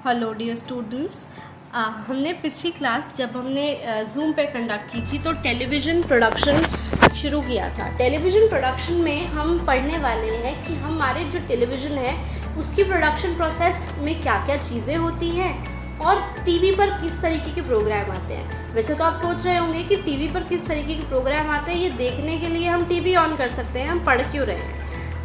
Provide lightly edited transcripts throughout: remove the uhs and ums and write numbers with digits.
Hello dear students. हमने पिछली class जब हमने जूम पे कंडक्ट की थी तो टेलीविज़न प्रोडक्शन शुरू किया था। टेलीविज़न प्रोडक्शन में हम पढ़ने वाले हैं कि हमारे जो टेलीविज़न है उसकी प्रोडक्शन प्रोसेस में क्या क्या चीज़ें होती हैं और टीवी पर किस तरीके के प्रोग्राम आते हैं। वैसे तो आप सोच रहे होंगे कि टीवी पर किस तरीके के प्रोग्राम आते हैं, ये देखने के लिए हम टीवी ऑन कर सकते हैं, हम पढ़ क्यों रहे हैं,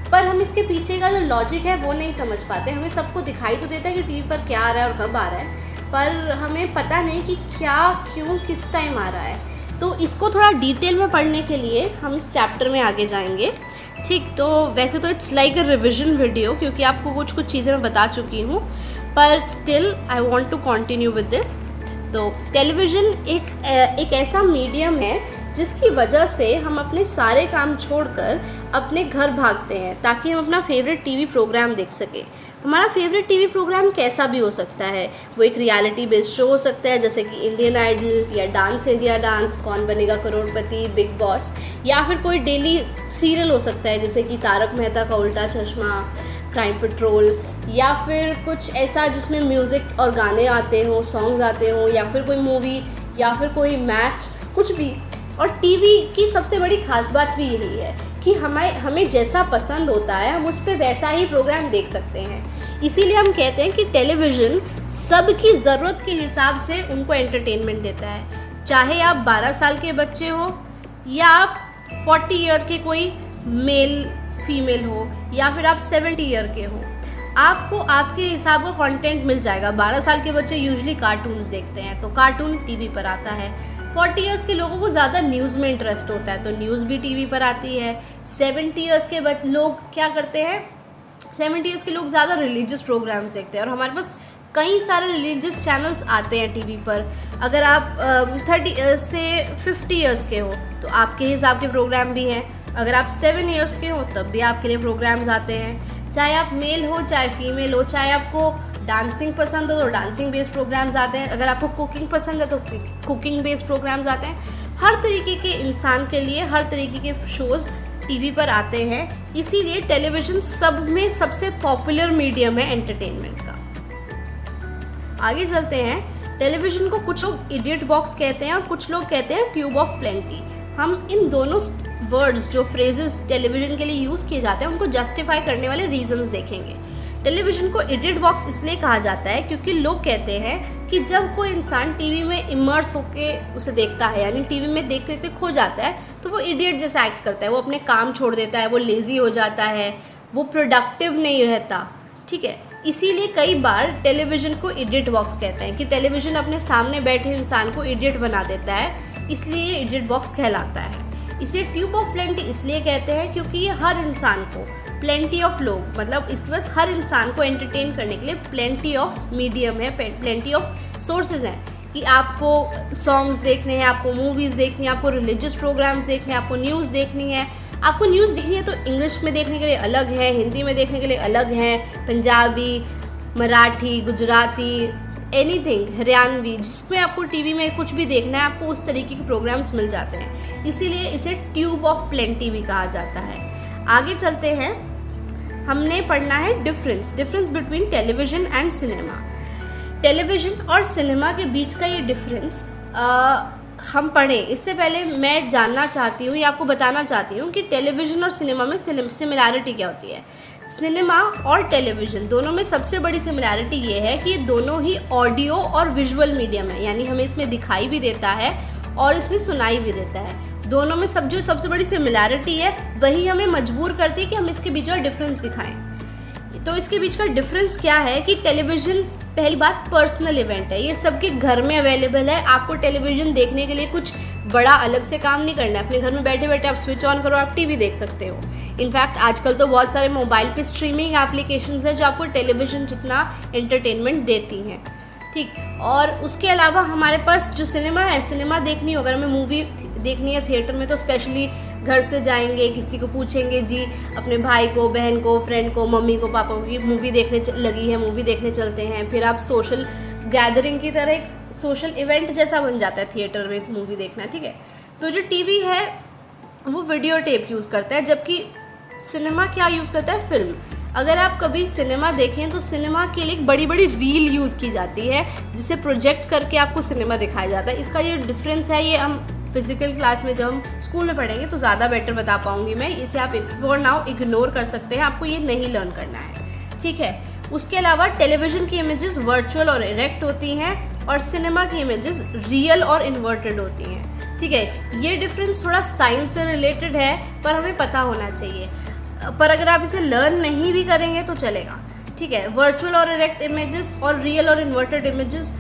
पर हम इसके पीछे का जो लॉजिक है वो नहीं समझ पाते। हमें सबको दिखाई तो देता है कि टीवी पर क्या आ रहा है और कब आ रहा है, पर हमें पता नहीं कि क्या क्यों किस टाइम आ रहा है। तो इसको थोड़ा डिटेल में पढ़ने के लिए हम इस चैप्टर में आगे जाएंगे। ठीक, तो वैसे तो it's like a revision video क्योंकि आपको कुछ कुछ चीज़ें मैं बता चुकी हूँ, पर still I want to continue with this. तो टेलीविज़न एक ऐसा मीडियम है जिसकी वजह से हम अपने सारे काम छोड़कर अपने घर भागते हैं ताकि हम अपना फेवरेट टीवी प्रोग्राम देख सकें। हमारा फेवरेट टीवी प्रोग्राम कैसा भी हो सकता है, वो एक रियलिटी बेस्ड शो हो सकता है जैसे कि इंडियन आइडल या डांस इंडिया डांस, कौन बनेगा करोड़पति, बिग बॉस, या फिर कोई डेली सीरियल हो सकता है जैसे कि तारक मेहता का उल्टा चश्मा, क्राइम पेट्रोल, या फिर कुछ ऐसा जिसमें म्यूज़िक और गाने आते हों, सॉन्ग्स आते हों, या फिर कोई मूवी या फिर कोई मैच, कुछ भी। और टीवी की सबसे बड़ी खास बात भी यही है कि हमें जैसा पसंद होता है हम उस पर वैसा ही प्रोग्राम देख सकते हैं। इसीलिए हम कहते हैं कि टेलीविज़न सबकी ज़रूरत के हिसाब से उनको एंटरटेनमेंट देता है। चाहे आप 12 साल के बच्चे हो या आप 40 ईयर के कोई मेल फीमेल हो या फिर आप 70 ईयर के हो, आपको आपके हिसाब का कंटेंट मिल जाएगा। 12 साल के बच्चे यूजुअली कार्टून्स देखते हैं तो कार्टून टीवी पर आता है। 40 ईयर्स के लोगों को ज़्यादा न्यूज़ में इंटरेस्ट होता है तो न्यूज़ भी टीवी पर आती है। 70 ईयर्स के लोग क्या करते हैं, 70 ईयर्स के लोग ज़्यादा रिलीजियस प्रोग्राम्स देखते हैं और हमारे पास कई सारे रिलीजियस चैनल्स आते हैं टीवी पर। अगर आप 30 से 50 ईयर्स के हो तो आपके हिसाब के प्रोग्राम भी हैं। अगर आप 7 ईयर्स के हो तब भी आपके लिए प्रोग्राम्स आते हैं। चाहे आप मेल हो चाहे फीमेल हो, चाहे आपको डांसिंग पसंद हो तो डांसिंग बेस्ड प्रोग्राम्स आते हैं, अगर आपको कुकिंग पसंद है तो कुकिंग बेस्ड प्रोग्राम्स आते हैं। हर तरीके के इंसान के लिए हर तरीके के शोज़ टीवी पर आते हैं। इसीलिए टेलीविज़न सब में सबसे पॉपुलर मीडियम है एंटरटेनमेंट का। आगे चलते हैं। टेलीविज़न को कुछ लोग इडियट बॉक्स कहते हैं और कुछ लोग कहते हैं ट्यूब ऑफ प्लेंटी। हम इन दोनों वर्ड्स जो फ्रेजेस टेलीविज़न के लिए यूज़ किए जाते हैं उनको जस्टिफाई करने वाले रीजंस देखेंगे। टेलीविज़न को इडियट बॉक्स इसलिए कहा जाता है क्योंकि लोग कहते हैं कि जब कोई इंसान टीवी में इमर्स होके उसे देखता है, यानी टीवी में देखते देखते खो जाता है, तो वो इडियट जैसा एक्ट करता है, वो अपने काम छोड़ देता है, वो लेज़ी हो जाता है, वो प्रोडक्टिव नहीं रहता। ठीक है, इसीलिए कई बार टेलीविज़न को इडियट बॉक्स कहते हैं कि टेलीविज़न अपने सामने बैठे इंसान को इडियट बना देता है, इसलिए इडियट बॉक्स कहलाता है। इसे ट्यूब ऑफ प्लेंटी इसलिए कहते हैं क्योंकि ये हर इंसान को, प्लेंटी ऑफ लोग, मतलब इसके पास हर इंसान को एंटरटेन करने के लिए प्लेंटी ऑफ मीडियम है, प्लेंटी ऑफ सोर्सेज हैं कि आपको सॉन्ग्स देखने हैं, आपको मूवीज़ देखनी है, आपको रिलीजियस प्रोग्राम्स देखने हैं, आपको न्यूज़ देखनी है। आपको न्यूज़ देखनी है तो इंग्लिश में देखने के लिए अलग है, हिंदी में देखने के लिए अलग है, पंजाबी, मराठी, गुजराती, एनीथिंग, हरियाणवी, जिसमें आपको टीवी में कुछ भी देखना है आपको उस तरीके के प्रोग्राम्स मिल जाते हैं। इसीलिए इसे ट्यूब ऑफ प्लेंटी भी कहा जाता है। आगे चलते हैं। हमने पढ़ना है difference between television and cinema. Television और सिनेमा के बीच का ये डिफरेंस हम पढ़ें इससे पहले मैं जानना चाहती हूँ या आपको बताना चाहती हूँ कि टेलीविज़न और सिनेमा में सिमिलैरिटी क्या होती है। सिनेमा और टेलीविज़न दोनों में सबसे बड़ी सिमिलैरिटी ये है कि ये दोनों ही ऑडियो और विजुअल मीडियम है, यानी हमें इसमें दिखाई भी देता है और इसमें सुनाई भी देता है। दोनों में जो सबसे बड़ी सिमिलैरिटी है वही हमें मजबूर करती है कि हम इसके बीच का डिफरेंस दिखाएं। तो इसके बीच का डिफरेंस क्या है कि टेलीविज़न, पहली बात, पर्सनल इवेंट है, ये सबके घर में अवेलेबल है। आपको टेलीविज़न देखने के लिए कुछ बड़ा अलग से काम नहीं करना है, अपने घर में बैठे बैठे आप स्विच ऑन करो, आप टीवी देख सकते हो। इनफैक्ट आजकल तो बहुत सारे मोबाइल पे स्ट्रीमिंग एप्लीकेशंस हैं जो आपको टेलीविज़न जितना एंटरटेनमेंट देती हैं। ठीक, और उसके अलावा हमारे पास जो सिनेमा है, सिनेमा देखनी हो, अगर हमें मूवी देखनी है थिएटर में तो स्पेशली घर से जाएंगे, किसी को पूछेंगे, जी अपने भाई को, बहन को, फ्रेंड को, मम्मी को, पापा को कि मूवी देखने लगी है, मूवी देखने चलते हैं। फिर आप सोशल गैदरिंग की तरह एक सोशल इवेंट जैसा बन जाता है थिएटर में मूवी देखना। ठीक है, तो जो टीवी है वो वीडियो टेप यूज़ करता है, जबकि सिनेमा क्या यूज़ करता है, फिल्म। अगर आप कभी सिनेमा देखें तो सिनेमा के लिए एक बड़ी बड़ी रील यूज़ की जाती है जिसे प्रोजेक्ट करके आपको सिनेमा दिखाया जाता है। इसका ये डिफरेंस है, ये हम फिजिकल क्लास में जब हम स्कूल में पढ़ेंगे तो ज़्यादा बेटर बता पाऊंगी मैं। इसे आप फॉर नाउ इग्नोर कर सकते हैं, आपको ये नहीं लर्न करना है, ठीक है। उसके अलावा टेलीविज़न की इमेजेस वर्चुअल और इरेक्ट होती हैं और सिनेमा की इमेजेस रियल और इन्वर्टेड होती हैं, ठीक है। ये डिफरेंस थोड़ा साइंस से रिलेटेड है पर हमें पता होना चाहिए, पर अगर आप इसे लर्न नहीं भी करेंगे तो चलेगा, ठीक है। वर्चुअल और इरेक्ट इमेजेस और रियल और इन्वर्टेड इमेजेस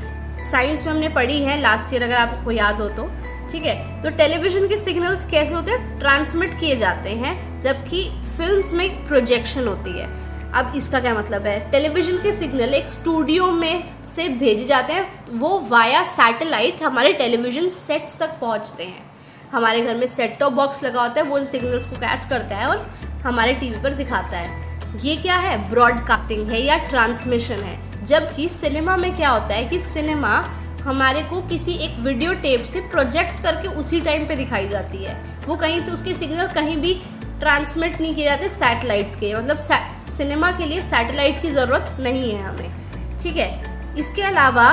साइंस में हमने पढ़ी है लास्ट ईयर, अगर आपको याद हो तो, ठीक है। तो टेलीविजन के सिग्नल्स कैसे होते हैं, ट्रांसमिट किए जाते हैं, जबकि फिल्म्स में एक प्रोजेक्शन होती है। अब इसका क्या मतलब है, टेलीविजन के सिग्नल एक स्टूडियो में से भेजे जाते हैं, वो वाया सैटेलाइट हमारे टेलीविजन सेट्स तक पहुंचते हैं। हमारे घर में सेट टॉप बॉक्स लगा होता है, वो सिग्नल्स को कैच करता है और हमारे टीवी पर दिखाता है। ये क्या है, ब्रॉडकास्टिंग है या ट्रांसमिशन है। जबकि सिनेमा में क्या होता है कि सिनेमा हमारे को किसी एक वीडियो टेप से प्रोजेक्ट करके उसी टाइम पे दिखाई जाती है, वो कहीं से उसके सिग्नल कहीं भी ट्रांसमिट नहीं किए जाते सैटेलाइट्स के, मतलब सिनेमा के लिए सैटेलाइट की ज़रूरत नहीं है हमें, ठीक है। इसके अलावा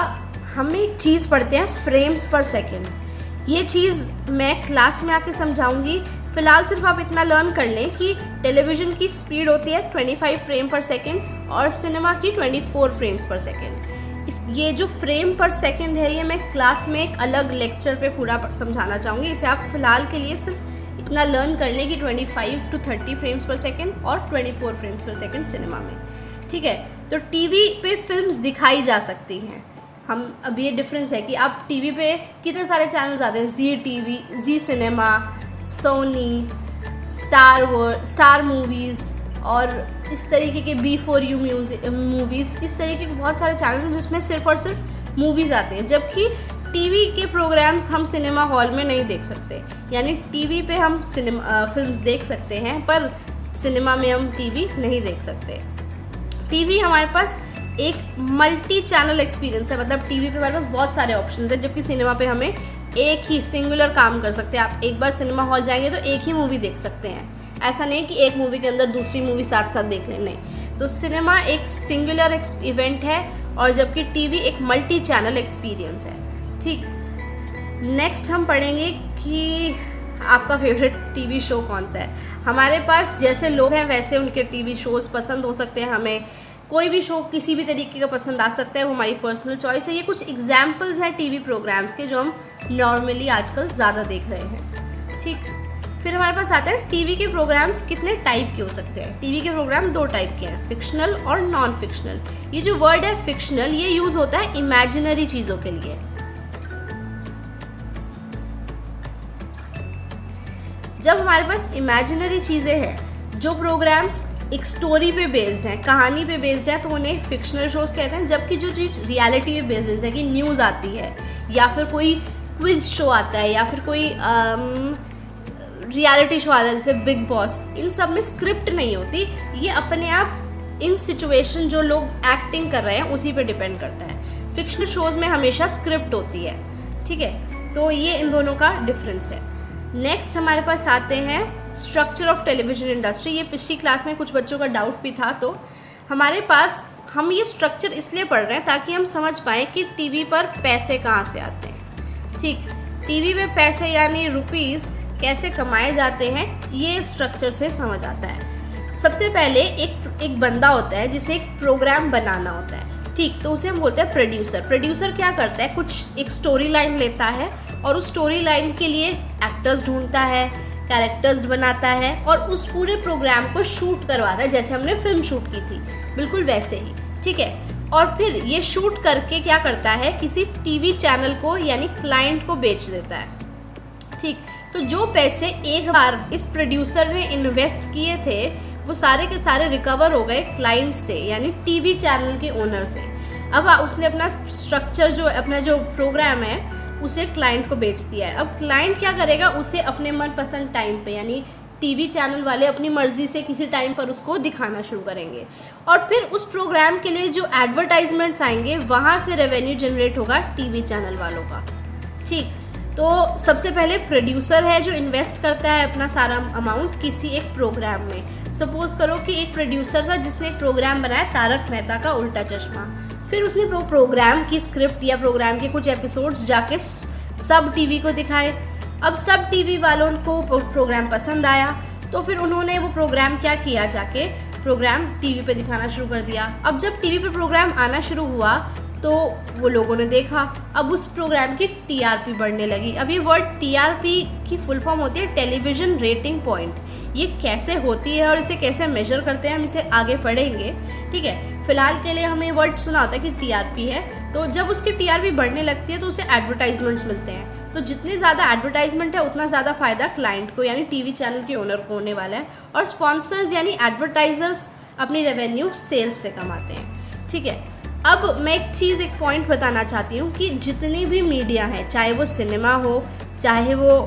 हम एक चीज़ पढ़ते हैं, फ्रेम्स पर सेकेंड। ये चीज़ मैं क्लास में आके समझाऊंगी, फिलहाल सिर्फ आप इतना लर्न कर लें कि टेलीविज़न की स्पीड होती है 25 फ्रेम पर सेकेंड और सिनेमा की 24 फ्रेम्स पर सेकेंड। ये जो फ्रेम पर सेकेंड है ये मैं क्लास में एक अलग लेक्चर पे पूरा समझाना चाहूँगी। इसे आप फिलहाल के लिए सिर्फ इतना लर्न कर लें कि 25 to 30 फ्रेम्स पर सेकेंड और 24 फ्रेम्स पर सेकेंड सिनेमा में, ठीक है। तो टीवी पे फिल्म्स दिखाई जा सकती हैं। हम अब ये डिफरेंस है कि आप टीवी पे कितने सारे चैनल्स आते हैं, जी टीवी, जी सिनेमा, सोनी, स्टार मूवीज़ और इस तरीके के B4U मूवीज़, इस तरीके के बहुत सारे चैनल हैं जिसमें सिर्फ और सिर्फ मूवीज़ आते हैं। जबकि टीवी के प्रोग्राम्स हम सिनेमा हॉल में नहीं देख सकते, यानी टीवी पे हम फिल्म्स देख सकते हैं पर सिनेमा में हम टीवी नहीं देख सकते। टीवी हमारे पास एक मल्टी चैनल एक्सपीरियंस है, मतलब टीवी पे हमारे पास बहुत सारे ऑप्शंस हैं, जबकि सिनेमा पे हमें एक ही सिंगुलर काम कर सकते हैं। आप एक बार सिनेमा हॉल जाएंगे तो एक ही मूवी देख सकते हैं, ऐसा नहीं कि एक मूवी के अंदर दूसरी मूवी साथ साथ देख लें, नहीं। तो सिनेमा एक सिंगुलर इवेंट है और जबकि टीवी एक मल्टी चैनल एक्सपीरियंस है, ठीक। नेक्स्ट हम पढ़ेंगे कि आपका फेवरेट टीवी शो कौन सा है। हमारे पास जैसे लोग हैं वैसे उनके टीवी शोज़ पसंद हो सकते हैं, हमें कोई भी शो किसी भी तरीके का पसंद आ सकता है, वो हमारी पर्सनल चॉइस है। ये कुछ एग्जाम्पल्स हैं टीवी प्रोग्राम्स के जो हम नॉर्मली आजकल ज़्यादा देख रहे हैं, ठीक। फिर हमारे पास आता है टीवी के प्रोग्राम्स कितने टाइप के हो सकते हैं। टीवी के प्रोग्राम दो टाइप के हैं, फिक्शनल और नॉन फिक्शनल। ये जो वर्ड है फिक्शनल, ये यूज़ होता है इमेजिनरी चीज़ों के लिए। जब हमारे पास इमेजिनरी चीज़ें हैं, जो प्रोग्राम्स एक स्टोरी पे बेस्ड हैं, कहानी पे बेस्ड है, तो उन्हें फिक्शनल शोज़ कहते हैं। जबकि जो चीज़ रियलिटी पे बेस्ड है, जैसे कि न्यूज़ आती है या फिर कोई क्विज शो आता है या फिर कोई रियलिटी शो आता है जैसे बिग बॉस, इन सब में स्क्रिप्ट नहीं होती, ये अपने आप इन सिचुएशन जो लोग एक्टिंग कर रहे हैं उसी पे डिपेंड करता है। फिक्शनल शोज़ में हमेशा स्क्रिप्ट होती है, ठीक है। तो ये इन दोनों का डिफरेंस है। नेक्स्ट हमारे पास आते हैं स्ट्रक्चर ऑफ टेलीविजन इंडस्ट्री। ये पिछली क्लास में कुछ बच्चों का डाउट भी था, तो हमारे पास हम ये स्ट्रक्चर इसलिए पढ़ रहे हैं ताकि हम समझ पाएँ कि टीवी पर पैसे कहाँ से आते हैं, ठीक। टीवी में पैसे यानी रुपीज़ कैसे कमाए जाते हैं, ये स्ट्रक्चर से समझ आता है। सबसे पहले एक बंदा होता है जिसे एक प्रोग्राम बनाना होता है, ठीक। तो उसे हम बोलते हैं प्रोड्यूसर। प्रोड्यूसर क्या करता है, कुछ एक स्टोरी लाइन लेता है और उस स्टोरी लाइन के लिए एक्टर्स ढूंढता है, कैरेक्टर्स बनाता है और उस पूरे प्रोग्राम को शूट करवाता है, जैसे हमने फिल्म शूट की थी बिल्कुल वैसे ही, ठीक है। और फिर ये शूट करके क्या करता है, किसी टीवी चैनल को यानी क्लाइंट को बेच देता है, ठीक। तो जो पैसे एक बार इस प्रोड्यूसर ने इन्वेस्ट किए थे वो सारे के सारे रिकवर हो गए क्लाइंट से, यानी टीवी चैनल के ओनर से। अब उसने अपना स्ट्रक्चर अपना जो प्रोग्राम है उसे क्लाइंट को बेच दिया है। अब क्लाइंट क्या करेगा, उसे अपने मनपसंद टाइम पे, यानी टीवी चैनल वाले अपनी मर्जी से किसी टाइम पर उसको दिखाना शुरू करेंगे और फिर उस प्रोग्राम के लिए जो एडवर्टाइजमेंट्स आएंगे वहाँ से रेवेन्यू जनरेट होगा टीवी चैनल वालों का, ठीक। तो सबसे पहले प्रोड्यूसर है जो इन्वेस्ट करता है अपना सारा अमाउंट किसी एक प्रोग्राम में। सपोज करो कि एक प्रोड्यूसर था जिसने एक प्रोग्राम बनाया तारक मेहता का उल्टा चश्मा। फिर उसने प्रोग्राम की स्क्रिप्ट या प्रोग्राम के कुछ एपिसोड्स जाके सब टीवी को दिखाए। अब सब टीवी वालों को प्रोग्राम पसंद आया, तो फिर उन्होंने वो प्रोग्राम क्या किया, जाके प्रोग्राम टीवी पे दिखाना शुरू कर दिया। अब जब टीवी पे प्रोग्राम आना शुरू हुआ तो वो लोगों ने देखा। अब उस प्रोग्राम की टीआरपी बढ़ने लगी। अब ये वर्ड टीआरपी की फुल फॉर्म होती है टेलीविज़न रेटिंग पॉइंट। ये कैसे होती है और इसे कैसे मेजर करते हैं हम इसे आगे पढ़ेंगे, ठीक है। फिलहाल के लिए हमें वर्ड सुना होता है कि टीआरपी है। तो जब उसकी टीआरपी बढ़ने लगती है तो उसे एडवर्टाइजमेंट्स मिलते हैं। तो जितनी ज़्यादा एडवर्टाइजमेंट है उतना ज़्यादा फ़ायदा क्लाइंट को यानी टीवी चैनल के ओनर को होने वाला है। और स्पॉन्सर्स यानी एडवर्टाइजर्स अपनी रेवेन्यू सेल्स से कमाते हैं, ठीक है। अब मैं एक पॉइंट बताना चाहती हूँ कि जितनी भी मीडिया है, चाहे वो सिनेमा हो, चाहे वो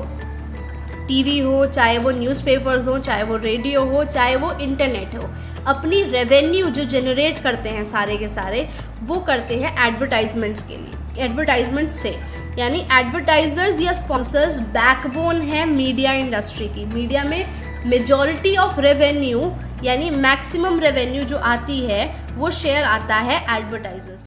टीवी हो, चाहे वो न्यूज़पेपर्स हो, चाहे वो रेडियो हो, चाहे वो इंटरनेट हो, अपनी रेवेन्यू जो जनरेट करते हैं सारे के सारे वो करते हैं एडवर्टाइजमेंट्स के लिए, एडवर्टाइजमेंट से। यानी एडवर्टाइजर्स या स्पॉन्सर्स बैकबोन है मीडिया इंडस्ट्री की। मीडिया में मेजॉरिटी ऑफ रेवेन्यू यानी मैक्सिमम रेवेन्यू जो आती है वो शेयर आता है एडवर्टाइजर्स।